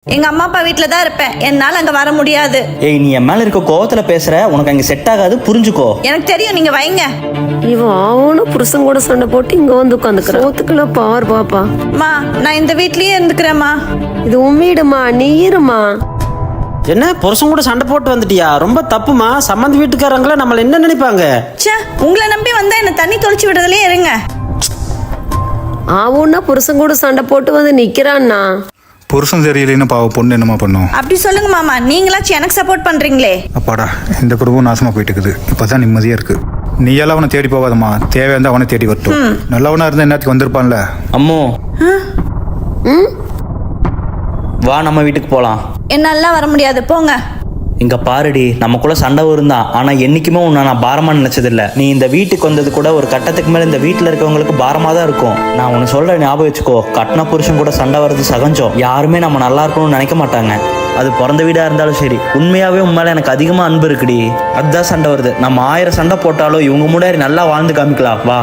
எங்க அம்மா அப்பா வீட்ல தான் இருப்பேன், என்னால அங்க வர முடியாது. ஏய், நீ என் மேல இருக்க கோவத்துல பேசுற, உனக்கு அங்க செட் ஆகாது, புரிஞ்சுக்கோ. எனக்கு தெரியும், நீங்க வைங்க. இவன் அவனும் புருஷன் கூட சண்டை போட்டு இங்க வந்து உட்காந்துக்கிறான். சோத்துக்குள்ள பார் பாப்பா. மா, நான் இந்த வீட்லயே இருந்துக்கிறேம்மா. இது உன் வீடுமா, நீ இருமா. என்ன புருஷன் கூட சண்டை போட்டு வந்துட்டியா? ரொம்ப தப்புமா. சம்மந்தி வீட்டுக்காரங்கள நம்மள என்ன நினைப்பாங்க? ச்சே, உங்களை நம்பி வந்தா என்ன தண்ணி தொளிச்சு விடுறதுலயே இருங்க. அவனா புருஷன் கூட சண்டை போட்டு வந்து நிக்கிறான்னா. புருஷன் சரியில்லைன்னு பாவ பொண்ணு என்னமா பண்ணும்? அப்படி சொல்லுங்க மாமா, நீங்களாச்சும் எனக்கு சப்போர்ட் பண்றீங்களே. அப்பாடா, இந்த குடும்பம் நாசமா போயிட்டு இருக்குது. இப்பதான் நிம்மதியா இருக்கு. நீ எல்லாம் அவனை தேடி போகாதம்மா, தேவையா இருந்தா அவனை தேடி வரட்டும். நல்லவனா இருந்தா என்னத்துக்கு வந்திருப்பான்ல. அம்மோ, வா நம்ம வீட்டுக்கு போலாம். என்னால வர முடியாது, போங்க. இங்க பாருடி, நமக்குள்ள சண்டை வரும் தான், ஆனா என்னைக்குமே உன்னை நான் பாரமா நினைச்சதில்ல. நீ இந்த வீட்டுக்கு வந்தது கூட ஒரு கட்டத்துக்கு மேல இந்த வீட்டுல இருக்கவங்களுக்கு பாரமா தான் இருக்கும். நான் உன்னை சொல்ற ஞாபகம் வச்சுக்கோ, கட்டின புருஷன் கூட சண்டை வர்றது சகஜம். யாருமே நம்ம நல்லா இருக்கணும்னு நினைக்க மாட்டாங்க. அது பிறந்த வீடா இருந்தாலும் சரி. உண்மையாவே உண்மையில எனக்கு அதிகமா அன்பு இருக்குடி, அதுதான் சண்டை வருது. நம்ம 1000 சண்டை போட்டாலும் இவங்க முன்னாடி நல்லா வாழ்ந்து காமிக்கலாம். வா.